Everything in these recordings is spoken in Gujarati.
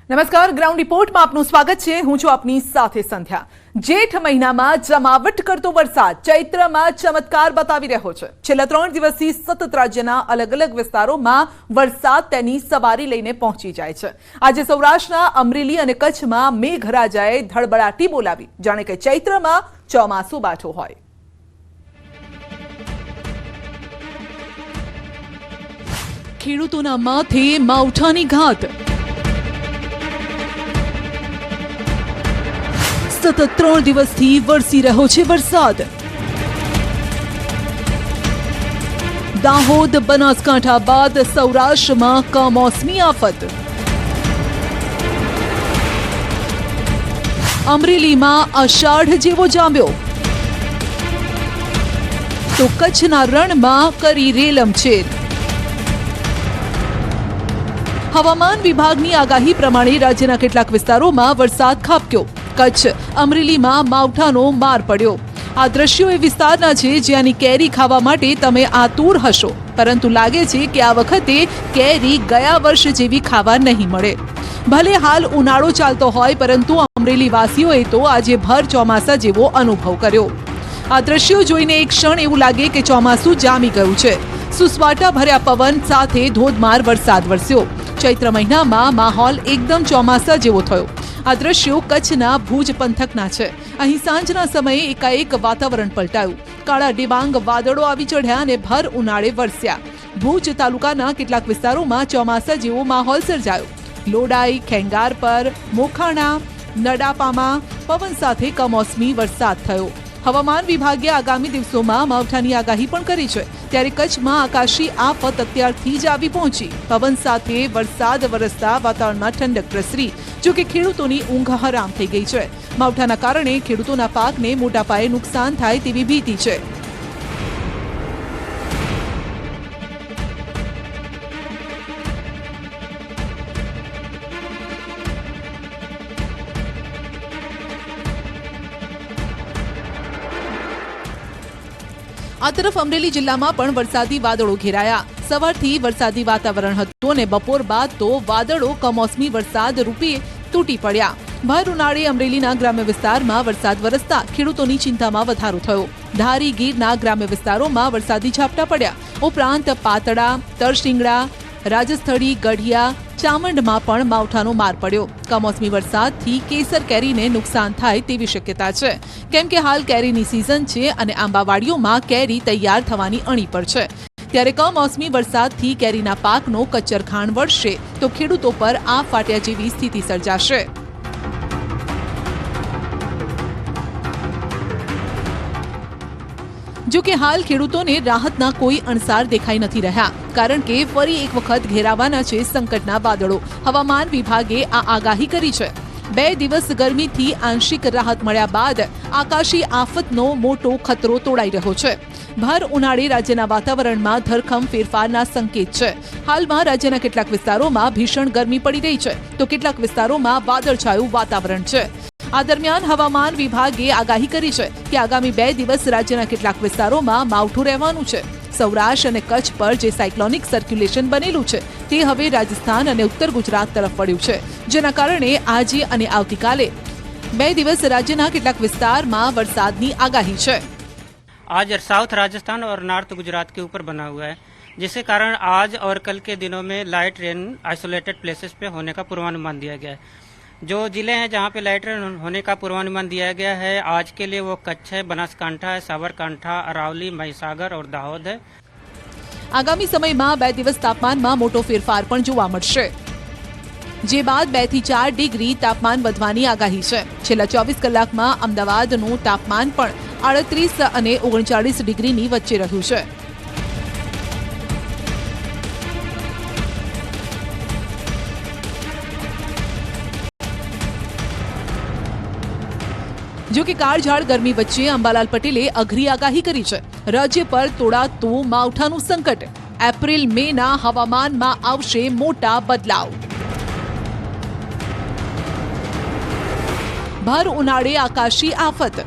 નમસ્કાર, ગ્રાઉન્ડ રિપોર્ટમાં આપનું સ્વાગત છે। હું છું આપની સાથે સંધ્યા। જેઠ મહિનામાં જમાવટ કરતો વરસાદ ચૈત્રમાં ચમત્કાર બતાવી રહ્યો છે। છેલ્લા 3 દિવસથી સતત રાજ્યના અલગ અલગ વિસ્તારોમાં વરસાદ તેની સવારી લઈને પહોંચી જાય છે। આજે સૌરાષ્ટ્રના અમરેલી અને કચ્છમાં મેઘરાજાએ ધડબડાટી બોલાવી, જાણે કે ચૈત્રમાં ચોમાસું બાઠો હોય। ખેડૂતોના માથે માવઠાની ઘાત। સતત 3 દિવસથી વરસી રહ્યો છે વરસાદ। દાહોદ, બનાસકાંઠા બાદ સૌરાષ્ટ્રમાં કમોસમી આફત। અમરેલીમાં અષાઢ જેવો જામ્યો તો કચ્છના રણમાં કરી રેલમછેલ। હવામાન વિભાગની આગાહી પ્રમાણે રાજ્યના કેટલાક વિસ્તારોમાં વરસાદ ખાબક્યો। કચ્છ, અમરેલીમાં માવઠાનો માર પડ્યો। આ દ્રશ્યો એ વિસ્તારના છે જ્યાંની કેરી ખાવા માટે તમે આતુર હશો, પરંતુ લાગે છે કે આ વખતે કેરી ગયા વર્ષ જેવી ખાવા નહીં મળે। ભલે હાલ ઉનાળો ચાલતો હોય, પરંતુ અમરેલી વાસીઓએ તો આજે ભર ચોમાસા જેવો અનુભવ કર્યો। આ દ્રશ્યો જોઈને એક ક્ષણ એવું લાગે કે ચોમાસું જામી ગયું છે। સુસવાટા ભર્યા પવન સાથે ધોધમાર વરસાદ વરસ્યો। ચૈત્ર મહિનામાં માહોલ એકદમ ચોમાસા જેવો થયો। આ દ્રશ્યો કચ્છના ભુજ પંથકના છે। અહીં સાંજના સમયે એકાએક વાતાવરણ પલટાયું। કાળા ડિબાંગ વાદળો આવી ચઢ્યા અને ભર ઉનાળે વરસ્યા। ભુજ તાલુકાના કેટલાક વિસ્તારોમાં ચોમાસા જેવો માહોલ સર્જાયો। લોડાઈ, ખેંગારપર, મોખાણા, નડાપામાં પવન સાથે કમોસમી વરસાદ થયો। હવામાન વિભાગે આગામી દિવસોમાં માવઠાની આગાહી પણ કરી છે, ત્યારે કચ્છમાં આકાશી આફત અત્યારથી જ આવી પહોંચી। પવન સાથે વરસાદ વરસતા વાતાવરણમાં ઠંડક પ્રસરી, જો કે ખેડૂતોની ઊંઘ હરામ થઈ ગઈ છે। માવઠાના કારણે ખેડૂતોના પાકને મોટા પાયે નુકસાન થાય તેવી ભીતિ છે। આ તરફ અમરેલી જિલ્લામાં પણ વરસાદી વાદળો ઘેરાયા। સવારથી વરસાદી વાતાવરણ હતું અને બપોર બાદ તો વાદળો કમોસમી વરસાદ રૂપે તૂટી પડ્યા। ભર ઉનાળે અમરેલીના ગ્રામ્ય વિસ્તારમાં વરસાદ વરસતા ખેડૂતોની ચિંતામાં વધારો થયો। ધારી, ગીરના ગ્રામ્ય વિસ્તારોમાં વરસાદી ઝાપટા પડ્યા। ઉપરાંત પાતળા, તરશીંગડા, રાજસ્થળી, ગઢિયા, ચામંડમાં પણ માવઠાનો માર પડ્યો। કમોસમી વરસાદથી કેસર કેરીને નુકસાન થાય તેવી શક્યતા છે, કેમ કે હાલ કેરીની સિઝન છે અને આંબાવાડીઓમાં કેરી તૈયાર થવાની અણી પર છે। ત્યારે કમોસમી વરસાદથી કેરીના પાકનો કચ્ચરખાણ વળશે તો ખેડૂતો પર આ ફાટ્યા જેવી સ્થિતિ સર્જાશે। જો કે હાલ ખેડૂતોને રાહતના કોઈ અણસાર દેખાઈ નથી રહ્યા, કારણ કે ફરી એક વખત ઘેરાવાના છે સંકટના વાદળો। હવામાન વિભાગે આ આગાહી કરી છે। 2 દિવસ ગરમીથી આંશિક રાહત મળ્યા બાદ આકાશી આફતનો મોટો ખતરો તોડાઈ રહ્યો છે। ભર ઉનાળે રાજ્યના વાતાવરણમાં ધરખમ ફેરફારના સંકેત છે। હાલમાં રાજ્યના કેટલાક વિસ્તારોમાં ભીષણ ગરમી પડી રહી છે, તો કેટલાક વિસ્તારોમાં વાદળછાયું વાતાવરણ છે। આ દરમિયાન હવામાન વિભાગે આગાહી કરી છે કે આગામી 2 દિવસ રાજ્યના કેટલાક વિસ્તારોમાં માવઠું રહેવાનું છે। સૌરાષ્ટ્ર અને કચ્છ પર જે સાયક્લોનિક સર્ક્યુલેશન બનેલું છે તે હવે રાજસ્થાન અને ઉત્તર ગુજરાત તરફ વળ્યું છે, જેના કારણે આજે અને આવતીકાલે 2 દિવસ રાજ્યના કેટલાક વિસ્તારમાં વરસાદની આગાહી છે। आज साउथ राजस्थान और नॉर्थ गुजरात के ऊपर बना हुआ है, जिसके कारण आज और कल के दिनों में लाइट रेन आइसोलेटेड प्लेसेस पे होने का पूर्वानुमान दिया गया है। जो जिले हैं जहाँ पे लाइट रेन होने का पूर्वानुमान दिया गया है आज के लिए वो कच्छ है, बनासकांठा है, साबरकांठा, अरावली, महिसागर और दाहोद है। આગામી સમયમાં 2 દિવસ તાપમાનમાં મોટો ફેરફાર પણ જોવા મળશે, જે બાદ 2 થી 4 ડિગ્રી તાપમાન વધવાની આગાહી છે। છેલ્લા 24 કલાકમાં અમદાવાદનું તાપમાન પણ 38 અને 39 ડિગ્રીની વચ્ચે રહ્યું છે। જો કે કાળઝાળ ગરમી વચ્ચે અંબાલાલ પટેલે અઘરી આગાહી કરી છે। રાજ્ય પર તોડાતું માવઠાનું સંકટ। એપ્રિલ મેના હવામાનમાં આવશે મોટા બદલાવ। ભર ઉનાળે આકાશી આફત।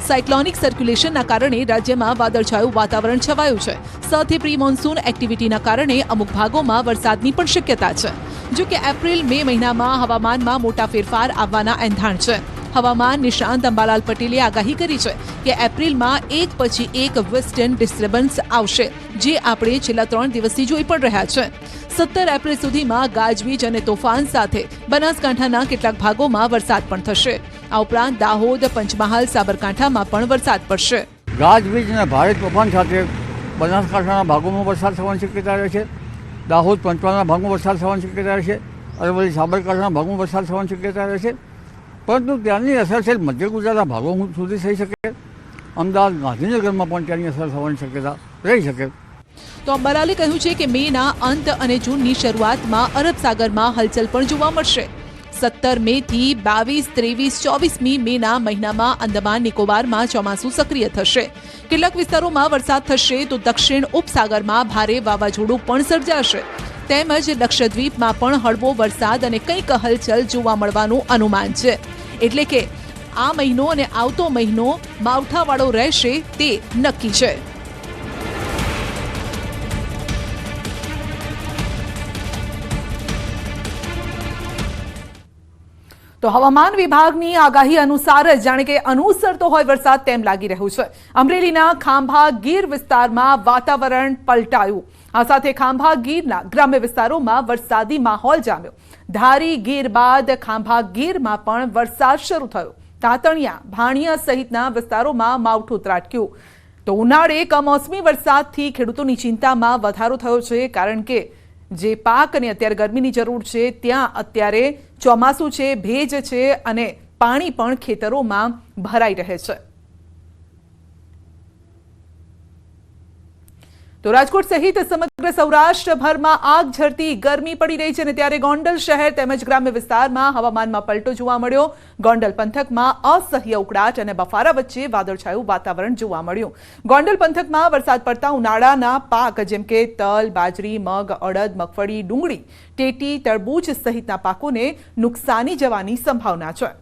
સાયક્લોનિક સર્ક્યુલેશનના કારણે રાજ્યમાં વાદળછાયું વાતાવરણ છવાયું છે। સાથે પ્રી મોન્સૂન એક્ટિવિટીના કારણે અમુક ભાગોમાં વરસાદની પણ શક્યતા છે। જો કે એપ્રિલ મે મહિનામાં હવામાનમાં મોટા ફેરફાર આવવાના એંધાણ છે. હવામાન નિષ્ણાંત અંબાલાલ પટેલે આગાહી કરી છે કે એપ્રિલમાં એક પછી એક વેસ્ટર્ન ડિસ્ટર્બન્સ આવશે, જે આપણે છેલ્લા 3 દિવસથી જોઈ પણ રહ્યા છે. 17 એપ્રિલ સુધીમાં ગાજવીજ અને તોફાન સાથે બનાસકાંઠાના કેટલાક ભાગોમાં વરસાદ પણ થશે. આ ઉપરાંત દાહોદ, પંચમહાલ, સાબરકાંઠામાં પણ વરસાદ પડશે. ગાજવીજ અને ભારે તોફાન સાથે બનાસકાંઠાના ભાગોમાં વરસાદ થવાની શક્યતા રહે છે. દાહોદ, પંચમહાલના ભાગમાં વરસાદ થવાની શક્યતા રહે છે. અરવલ્લી, સાબરકાંઠાના ભાગમાં વરસાદ થવાની શક્યતા રહે છે. પરંતુ ત્યાંની અસર છે મધ્ય ગુજરાતના ભાગો સુધી થઈ શકે. અમદાવાદ, ગાંધીનગરમાં પણ ત્યાંની અસર થવાની શક્યતા રહી શકે. તો અંબાલાલે કહ્યું છે કે મેના અંત અને જૂનની શરૂઆતમાં અરબ સાગરમાં હલચલ પણ જોવા મળશે. 17 મે થી 22, 23, 24મી મેના મહિનામાં અંદમાન નિકોબારમાં ચોમાસું સક્રિય થશે. કેટલાક વિસ્તારોમાં વરસાદ થશે તો દક્ષિણ ઉપસાગરમાં ભારે વાવાઝોડું પણ સર્જાશે. તેમજ લક્ષદ્વીપમાં પણ હળવો વરસાદ અને કંઈક હલચલ જોવા મળવાનું અનુમાન છે. એટલે કે આ મહિનો અને આવતો મહિનો માવઠાવાળો રહેશે તે નક્કી છે. તો હવામાન વિભાગની આગાહી અનુસાર જ જાણે કે અનુસરતો હોય વરસાદ તેમ લાગી રહ્યું છે. અમરેલીના ખાંભા ગીર વિસ્તારમાં વાતાવરણ પલટાયું. આ સાથે ખાંભા ગીરના ગ્રામ્ય વિસ્તારોમાં વરસાદી માહોલ જામ્યો. ધારી ગીર બાદ ખાંભા ગીરમાં પણ વરસાદ શરૂ થયો. તાતણિયા, ભાણિયા સહિતના વિસ્તારોમાં માવઠું ત્રાટક્યું. તો ઉનાળે કમોસમી વરસાદથી ખેડૂતોની ચિંતામાં વધારો થયો છે, કારણ કે જે પાક અને અત્યારે ગરમીની જરૂર છે ત્યાં અત્યારે ચોમાસું છે, ભેજ છે અને પાણી પણ ખેતરોમાં ભરાઈ રહે છે. તો રાજકોટ સહિત સમગ્ર સૌરાષ્ટ્રભરમાં આગ ઝરતી ગરમી પડી રહી છે અને ત્યારે ગોંડલ શહેર તેમજ ગ્રામ્ય વિસ્તારમાં હવામાનમાં પલટો જોવા મળ્યો. ગોંડલ પંથકમાં અસહ્ય ઉકળાટ અને બફારા વચ્ચે વાદળછાયું વાતાવરણ જોવા મળ્યું. ગોંડલ પંથકમાં વરસાદ પડતા ઉનાળાના પાક જેમ કે તલ, બાજરી, મગ, અડદ, મગફળી, ડુંગળી, ટેટી, તરબૂચ સહિતના પાકોને નુકસાની જવાની સંભાવના છે.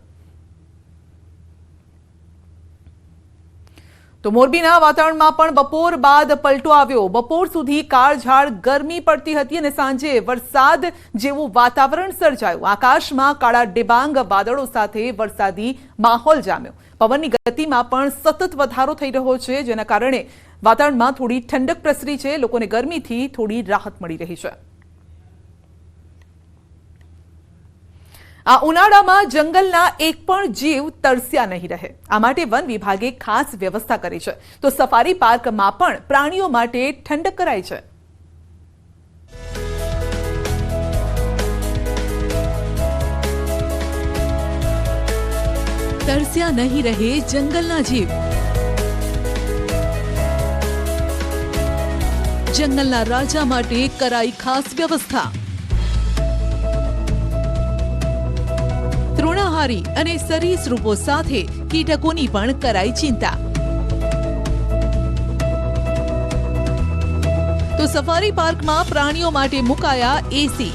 તો મોરબીના વાતાવરણમાં પણ બપોર બાદ પલટો આવ્યો. બપોર સુધી કાળઝાળ ગરમી પડતી હતી અને સાંજે વરસાદ જેવું વાતાવરણ સર્જાયું. આકાશમાં કાળા ડિબાંગ વાદળો સાથે વરસાદી માહોલ જામ્યો. પવનની ગતિમાં પણ સતત વધારો થઈ રહ્યો છે, જેના કારણે વાતાવરણમાં થોડી ઠંડક પ્રસરી છે. લોકોને ગરમીથી થોડી રાહત મળી રહી છે. આ ઉનાળામાં જંગલના એક પણ જીવ તરસ્યા નહીં રહે, આ માટે વન વિભાગે ખાસ વ્યવસ્થા કરી છે. તો સફારી પાર્કમાં પણ પ્રાણીઓ માટે ઠંડક કરાઈ છે. તરસ્યા નહીં રહે જંગલના જીવ. જંગલના રાજા માટે કરાઈ ખાસ વ્યવસ્થા. તૃણાહારી અને સરીસૃપો સાથે કીટકોની પણ કરાઈ ચિંતા. તો સફારી પાર્કમાં પ્રાણીઓ માટે મુકાયા એસી.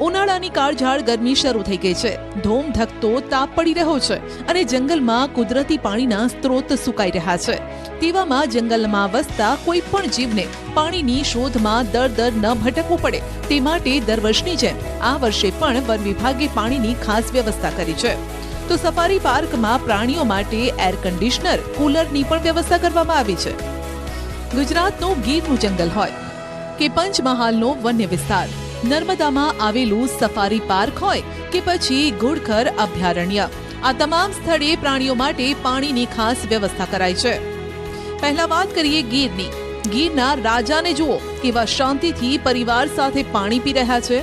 ઉનાળાની કાળઝાળ ગરમી શરૂ થઈ ગઈ છે. ધોમધકતો તાપ પડી રહ્યો છે અને જંગલમાં કુદરતી પાણીના સ્ત્રોત સુકાઈ રહ્યા છે. તેવામાં જંગલમાં વસતા કોઈ પણ જીવને પાણીની શોધમાં દર ન ભટકવું પડે તે માટે દર વર્ષની જેમ આ વર્ષે પણ વન વિભાગે પાણીની ખાસ વ્યવસ્થા કરી છે. તો સફારી પાર્કમાં પ્રાણીઓ માટે એર કન્ડિશનર, કુલરની પણ વ્યવસ્થા કરવામાં આવી છે. ગુજરાતનું ગીરનું જંગલ હોય કે પંચમહાલનો વન્ય વિસ્તાર, નર્મદામાં આવેલું સફારી પાર્ક હોય કે પછી ઘુડખર અભયારણ્ય, આ તમામ સ્થળે પ્રાણીઓ માટે પાણીની ખાસ વ્યવસ્થા કરાઈ છે. પહેલા વાત કરીએ ગીરની. ગીરના રાજાને જુઓ કેવા શાંતિથી પરિવાર સાથે પાણી પી રહ્યા છે.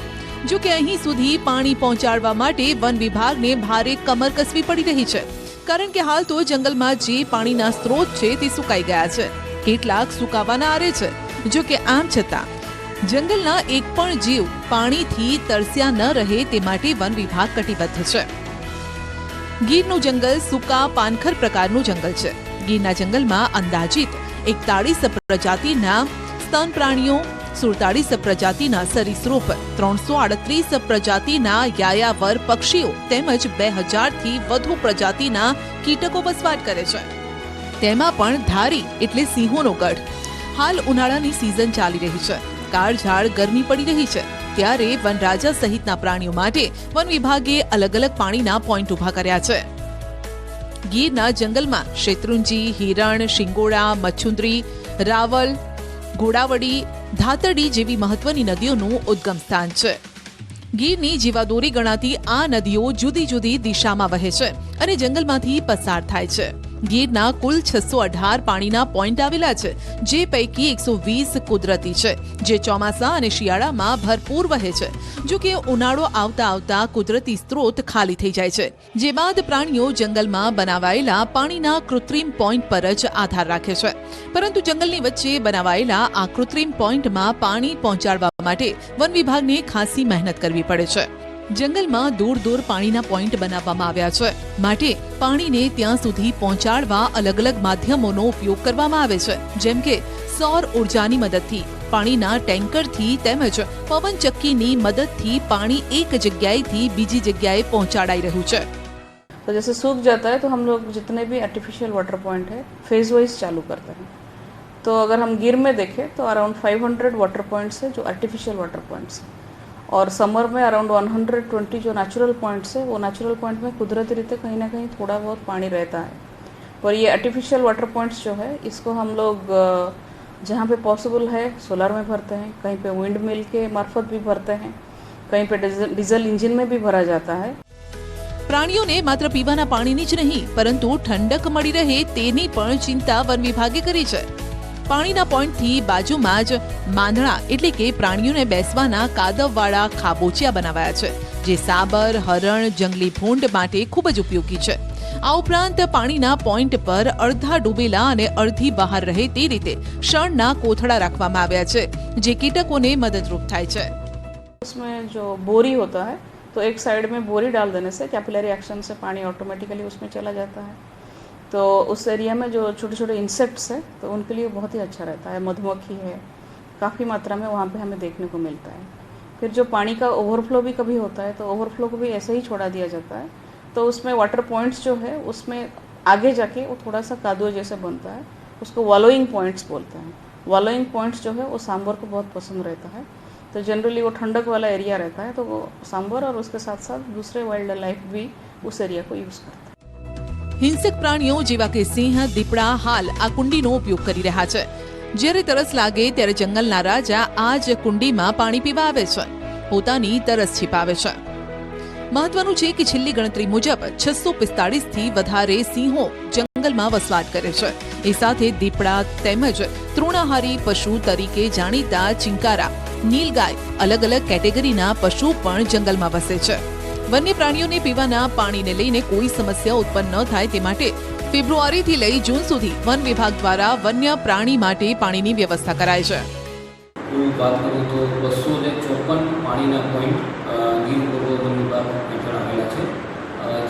જો કે અહીં સુધી પાણી પહોંચાડવા માટે વન વિભાગને ભારે કમર કસવી પડી રહી છે, કારણ કે હાલ તો જંગલમાં જે પાણીના સ્ત્રોત છે તે સુકાઈ ગયા છે. કેટલાક સુકાવાના આરે છે. જો કે આમ છતાં જંગલના એક પણ જીવ પાણીથી તરસ્યા ન રહે તે માટે વન વિભાગ કટિબદ્ધ છે. ગીરનું જંગલ સૂકા પાનખર પ્રકારનું જંગલ છે. ગીરના જંગલમાં અંદાજિત 41 પ્રજાતિના સ્તન પ્રાણીઓ, 47 પ્રજાતિના સરીસૃપ, 338 પ્રજાતિના યાયાવર પક્ષીઓ તેમજ 2000થી વધુ પ્રજાતિના કીટકો વસવાટ કરે છે. તેમાં પણ ધારી એટલે સિંહોનો ગઢ. હાલ ઉનાળાની સિઝન ચાલી રહી છે કાળઝાળ ગરમી પડી રહી છે ત્યારે વનરાજા સહિતના પ્રાણીઓ માટે વન વિભાગે અલગ અલગ પાણીના પોઈન્ટ ઊભા કર્યા છે. ગીરના જંગલમાં શેત્રુંજી, હિરણ, શિંગોડા, મચ્છુંદરી, રાવલ, ઘોડાવડી, ધાતરડી જેવી મહત્વની નદીઓનું ઉદ્ગમ સ્થાન છે. ગીરની જીવાદોરી ગણાતી આ નદીઓ જુદી જુદી દિશામાં વહે છે અને જંગલમાંથી પસાર થાય છે. ગીરના કુલ 618 પાણીના પોઈન્ટ આવેલા છે, જે પૈકી 120 કુદરતી છે, જે ચોમાસા અને શિયાળામાં ભરપૂર વહે છે. જો કે ઉનાળો આવતા આવતા કુદરતી સ્ત્રોત ખાલી થઈ જાય છે, જે બાદ પ્રાણીઓ જંગલમાં બનાવાયેલા પાણીના કૃત્રિમ પોઈન્ટ પર જ આધાર રાખે છે. પરંતુ જંગલની વચ્ચે બનાવાયેલા આ કૃત્રિમ પોઈન્ટમાં પાણી પહોંચાડવા માટે વન વિભાગને ખાસી મહેનત કરવી પડે છે. જંગલમાં દૂર દૂર પાણીના પોઈન્ટ બનાવવામાં આવ્યા છે, માટે પાણીને ત્યાં સુધી પહોંચાડવા અલગ અલગ માધ્યમોનો ઉપયોગ કરવામાં આવે છે, જેમ કે સૌર ઉર્જાની મદદથી, પાણીના ટેન્કરથી તેમજ પવનચક્કીની મદદથી પાણી એક જગ્યાએથી બીજી જગ્યાએ પહોંચાડાઈ રહ્યું છે. तो जैसे सूख जाता है तो हम लोग जितने भी आर्टिफिशियल वाटर पॉइंट है फेज वाइज चालू करते हैं. तो अगर हम गिर में देखें तो अराउंड 500 वाटर पॉइंट्स है जो आर्टिफिशियल वाटर पॉइंट्स हैं, और समर में अराउंड 120 जो नेचुरल पॉइंट्स है, वो नेचुरल पॉइंट में कुदरती रीते कहीं ना कहीं थोड़ा बहुत पानी रहता है. पर ये आर्टिफिशियल वाटर पॉइंट्स जो है इसको हम लोग जहाँ पे पॉसिबल है सोलर में भरते हैं, कहीं पे विंड मिल के मार्फत भी भरते हैं, कहीं पे डीजल इंजन में भी भरा जाता है. પ્રાણીઓને માત્ર પીવાના પાણીની જ નહીં પરંતુ ઠંડક મળી રહે તેની પણ ચિંતા વન વિભાગે કરી છે. પાણીના પોઈન્ટથી બાજુમાં જ માંદણા એટલે કે પ્રાણીઓને બેસવાના કાદવવાળા ખાબોચિયા બનાવાયા છે, જે સાબર, હરણ, જંગલી ભૂંડ માટે ખૂબ જ ઉપયોગી છે. આ ઉપરાંત પાણીના પોઈન્ટ પર અડધા ડૂબેલા અને અડધી બહાર રહે તે રીતે શણના કોથળા રાખવામાં આવ્યા છે, જે કીટકોને મદદરૂપ થાય છે. उसमें जो बोरी होता है तो एक साइड में बोरी डाल देने से कैपिलरी एक्शन से पानी ऑटोमेटिकली उसमें चला जाता है. तो उस एरिया में जो छोटे छोटे इंसेक्ट्स है तो उनके लिए बहुत ही अच्छा रहता है. मधुमक्खी है, काफ़ी मात्रा में वहाँ पे हमें देखने को मिलता है. फिर जो पानी का ओवरफ्लो भी कभी होता है तो ओवरफ्लो को भी ऐसे ही छोड़ा दिया जाता है. तो उसमें वाटर पॉइंट्स जो है उसमें आगे जाके वो थोड़ा सा कादुआ जैसे बनता है, उसको वॉलोइंग पॉइंट्स बोलते हैं. वॉलोइंग पॉइंट्स जो है वो सांबर को बहुत पसंद रहता है. तो जनरली वो ठंडक वाला एरिया रहता है, तो वो सांबर और उसके साथ साथ दूसरे वाइल्ड लाइफ भी उस एरिया को यूज़ करते हैं. હિંસક પ્રાણીઓ જેવા કે સિંહ, દીપડા હાલ આ કુંડીનો ઉપયોગ કરી રહ્યા છે. જ્યારે તરસ લાગે ત્યારે જંગલના રાજા આ જ કુંડીમાં પાણી પીવા આવે છે, પોતાની તરસ छिपाવે છે. મહત્વનું છે કે છેલ્લી ગણતરી મુજબ 645 થી વધારે સિંહો જંગલમાં વસવાટ કરે છે. એ સાથે દીપડા તેમજ તૃણાહારી પશુ તરીકે જાણીતા ચિંકારા, નીલગાય અલગ અલગ કેટેગરીના પશુ પણ જંગલમાં વસે છે. વન્ય પ્રાણીઓને પીવાના પાણીને લઈને કોઈ સમસ્યા ઉત્પન્ન ન થાય તે માટે ફેબ્રુઆરીથી લઈ જૂન સુધી વન વિભાગ દ્વારા વન્ય પ્રાણી માટે પાણીની વ્યવસ્થા કરાય છે. વાત કરું તો 254 પાણીના પોઈન્ટ ગીર પૂર્વ વન વિભાગ હેઠળ આવેલા છે,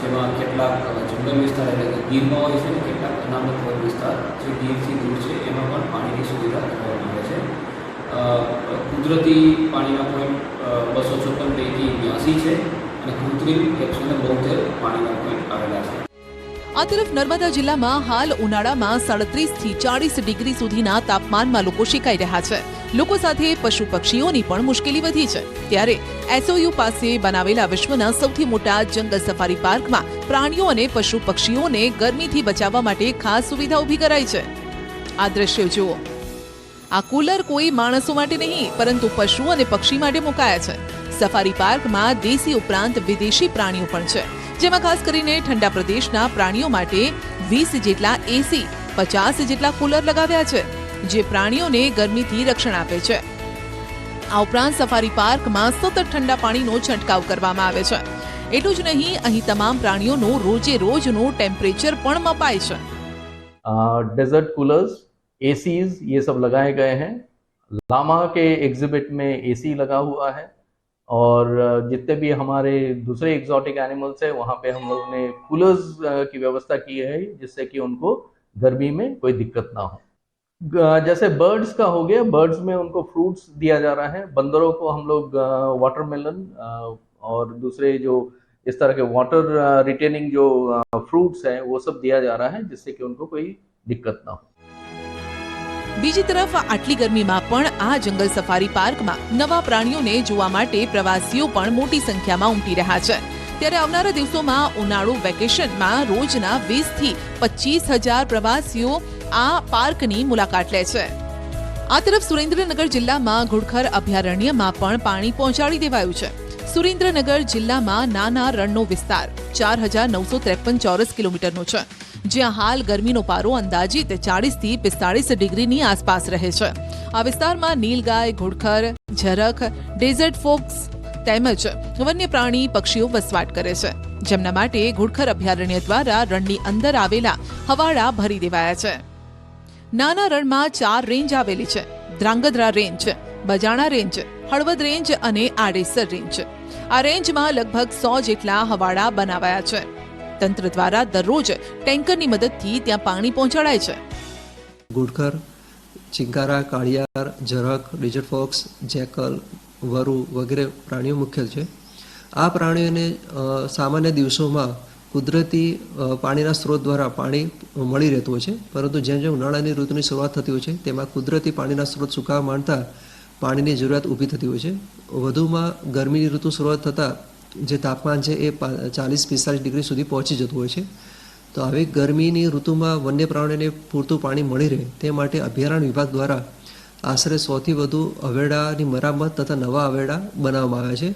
જેમાં કેટલાક જંગલ વિસ્તાર એટલે કે ગીરમાં હોય છે, કેટલાક અનામત વન વિસ્તાર જે ગીરથી દૂર છે એમાં પણ પાણીની સુવિધા કરવામાં આવે છે. કુદરતી પાણીના પોઈન્ટ 254 પૈકી 82 છે અને કૃત્રિમ 172 પાણીના પોઈન્ટ આવેલા છે. આ તરફ નર્મદા જિલ્લામાં હાલ ઉનાળામાં 37 થી 40 ડિગ્રી સુધીના તાપમાનમાં લોકો શેકાઈ રહ્યા છે. લોકો સાથે પશુ પક્ષીઓની પણ મુશ્કેલી વધી છે. ત્યારે એસઓયુ પાસે બનાવેલા વિશ્વના સૌથી મોટા જંગલ સફારી પાર્કમાં પ્રાણીઓ અને પશુ પક્ષીઓને ગરમીથી બચાવવા માટે ખાસ સુવિધા ઊભી કરાઈ છે. આ દ્રશ્યો જુઓ. આ કુલર કોઈ માણસો માટે નહીં પરંતુ પશુ અને પક્ષી માટે મુકાયા છે. સફારી પાર્કમાં દેશી ઉપરાંત વિદેશી પ્રાણીઓ પણ છે, જેમાં ખાસ કરીને ઠંડા પ્રદેશના પ્રાણીઓ માટે 20 જેટલા એસી, 50 જેટલા કુલર લગાવ્યા છે, જે પ્રાણીઓને ગરમીથી રક્ષણ આપે છે. આ ઉપરાંત સફારી પાર્કમાં સતત ઠંડા પાણીનો છંટકાવ કરવામાં આવે છે. એટલું જ નહીં, અહીં તમામ પ્રાણીઓનું રોજે રોજનું ટેમ્પરેચર પણ મપાય છે. डेजर्ट कूलर्स, एसीज ये सब लगाए गए हैं. लामा के एग्जिबिट में एसी लगा हुआ है और जितने भी हमारे दूसरे एग्जॉटिक एनिमल्स हैं वहाँ पे हम लोगों ने कूलर्स की व्यवस्था की है, जिससे कि उनको गर्मी में कोई दिक्कत ना हो. जैसे बर्ड्स का हो गया, बर्ड्स में उनको फ्रूट्स दिया जा रहा है. बंदरों को हम लोग वाटरमेलन और दूसरे जो इस तरह के वाटर रिटेनिंग जो फ्रूट्स हैं वो सब दिया जा रहा है, जिससे कि उनको कोई दिक्कत ना हो. બીજી તરફ આટલી ગરમીમાં પણ આ જંગલ સફારી પાર્કમાં નવા પ્રાણીઓને જોવા માટે પ્રવાસીઓ પણ મોટી સંખ્યામાં ઉમટી રહ્યા છે. ત્યારે આવનારા દિવસોમાં ઉનાળુ વેકેશનમાં રોજના 20 થી 25,000 પ્રવાસીઓ આ પાર્કની મુલાકાત લે છે. આ તરફ સુરેન્દ્રનગર જિલ્લામાં ઘુડખર અભયારણ્યમાં પણ પાણી પહોંચાડી દેવાયું છે. સુરેન્દ્રનગર જિલ્લામાં નાના રણનો વિસ્તાર 4,953 ચોરસ કિલોમીટરનો છે, જ્યાં હાલ ગરમીનો પારો અંદાજિત 40 થી 45 ડિગ્રીની આસપાસ રહે છે. આ વિસ્તારમાં નીલગાય, ઘુડખર, ઝરખ, ડેઝર્ટ ફોક્સ તેમજ વન્ય પ્રાણી પક્ષીઓ વસવાટ કરે છે, જેમના માટે ઘુડખર અભયારણ્ય દ્વારા રણની અંદર આવેલા હવાડા ભરી દેવાયા છે. નાના રણમાં 4 રેન્જ આવેલી છે: ધ્રાંગધ્રા રેન્જ, બજાણા રેન્જ, હળવદ રેન્જ અને આડેસર રેન્જ. આ રેન્જમાં લગભગ 100 જેટલા હવાડા બનાવાયા છે. તંત્ર દ્વારા દરરોજ ટેન્કરની મદદથી ત્યાં પાણી પહોંચાડાય છે. ઘુડખર, ચિંકારા, કાળિયાર, ઝરખ, ડેઝર્ટ ફોક્સ, જેકલ, વરુ વગેરે પ્રાણીઓ મુખ્ય છે. આ પ્રાણીઓને સામાન્ય દિવસોમાં કુદરતી પાણીના સ્ત્રોત દ્વારા પાણી મળી રહેતું હોય છે, પરંતુ જેમ જેમ ઉનાળાની ઋતુની શરૂઆત થતી હોય છે તેમાં કુદરતી પાણીના સ્ત્રોત સુકાવા માંડતા પાણીની જરૂરિયાત ઊભી થતી હોય છે. વધુમાં ગરમીની ઋતુ શરૂઆત થતાં જે તાપમાન છે એ 40-45 ડિગ્રી સુધી પહોંચી જતું હોય છે. તો આવી ગરમીની ઋતુમાં વન્ય પ્રાણીઓને પૂરતું પાણી મળી રહે તે માટે અભયારણ્ય વિભાગ દ્વારા આશરે 100થી વધુ હવેડાની મરામત તથા નવા હવેડા બનાવવામાં આવ્યા છે.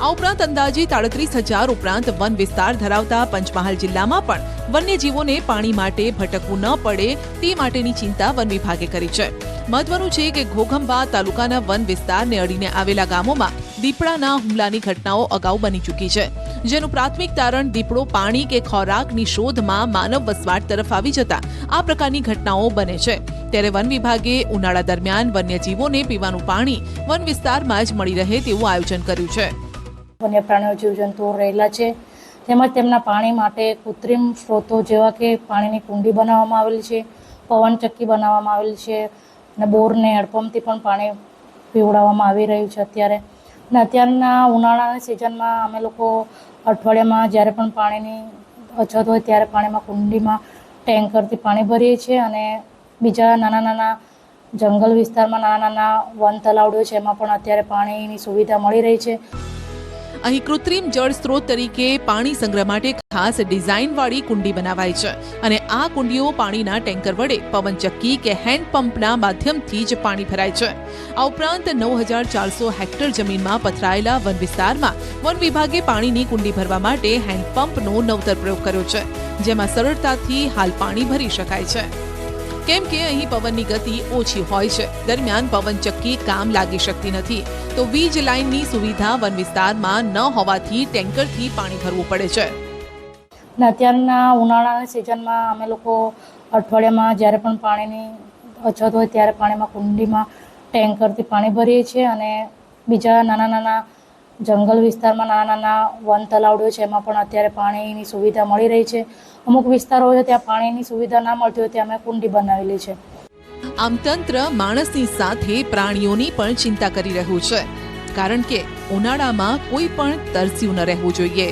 આ ઉપરાંત અંદાજિત 38,000 ઉપરાંત વન વિસ્તાર ધરાવતા પંચમહાલ જિલ્લામાં પણ વન્યજીવોને પાણી માટે ભટકવું ન પડે તે માટેની ચિંતા વન વિભાગે કરી છે. મહત્વનું છે કે ઘોઘંબા તાલુકાના વન વિસ્તારને અડીને આવેલા ગામોમાં દીપડાના હુમલાની ઘટનાઓ અગાઉ બની ચૂકી છે, જેનું પ્રાથમિક તારણ દીપડો પાણી કે ખોરાકની શોધમાં માનવ વસવાટ તરફ આવી જતા આ પ્રકારની ઘટનાઓ બને છે. ત્યારે વન વિભાગે ઉનાળા દરમિયાન વન્યજીવોને પીવાનું પાણી વન વિસ્તારમાં જ મળી રહે તેવું આયોજન કર્યું છે. વન્ય પ્રાણીઓ, જીવજંતુઓ રહેલા છે, તેમજ તેમના પાણી માટે કૃત્રિમ સ્ત્રોતો જેવા કે પાણીની કુંડી બનાવવામાં આવેલી છે, પવનચક્કી બનાવવામાં આવેલી છે અને બોરને હેડપંપથી પણ પાણી પીવડાવવામાં આવી રહ્યું છે અત્યારે. અને અત્યારના ઉનાળાની સિઝનમાં અમે લોકો અઠવાડિયામાં જ્યારે પણ પાણીની અછત હોય ત્યારે પાણીમાં કુંડીમાં ટેન્કરથી પાણી ભરીએ છીએ અને બીજા નાના જંગલ વિસ્તારમાં નાના વન તલાવડીઓ છે એમાં પણ અત્યારે પાણીની સુવિધા મળી રહી છે. અહીં કૃત્રિમ જળ સ્ત્રોત તરીકે પાણી સંગ્રહ માટે ખાસ ડિઝાઇનવાળી કુંડી બનાવાઈ છે અને આ કુંડીઓ પાણીના ટેન્કર વડે પવનચક્કી કે હેન્ડપંપના માધ્યમથી જ પાણી ભરાય છે. આ ઉપરાંત 9,400 હેક્ટર જમીનમાં પથરાયેલા વન વિસ્તારમાં વન વિભાગે પાણીની કુંડી ભરવા માટે હેન્ડપંપનો નવતર પ્રયોગ કર્યો છે, જેમાં સરળતાથી હાલ પાણી ભરી શકાય છે. કેમ કે અહીં પવનની ગતિ ઓછી હોય છે, દરમિયાન પવનચક્કી કામ લાગી શકતી નથી, તો વીજ લાઇનની સુવિધા વન વિસ્તારમાં ન હોવાથી ટેન્કરથી પાણી ભરવું પડે છે. અને અત્યારના ઉનાળાની સિઝનમાં અમે લોકો અઠવાડિયામાં જ્યારે પણ પાણીની અછત હોય ત્યારે પાણીમાં કુંડીમાં ટેન્કરથી પાણી ભરીએ છીએ અને બીજા નાના જંગલ વિસ્તારમાં નાના વન તલાવડીઓ છે એમાં પણ અત્યારે પાણીની સુવિધા મળી રહી છે. અમુક વિસ્તારો હોય ત્યાં પાણીની સુવિધા ના મળતી હોય ત્યાં અમે કુંડી બનાવેલી છે. આમ તંત્ર માણસની સાથે પ્રાણીઓની પણ ચિંતા કરી રહ્યું છે, કારણ કે ઉનાળામાં કોઈ પણ તરસ્યું ન રહેવું જોઈએ.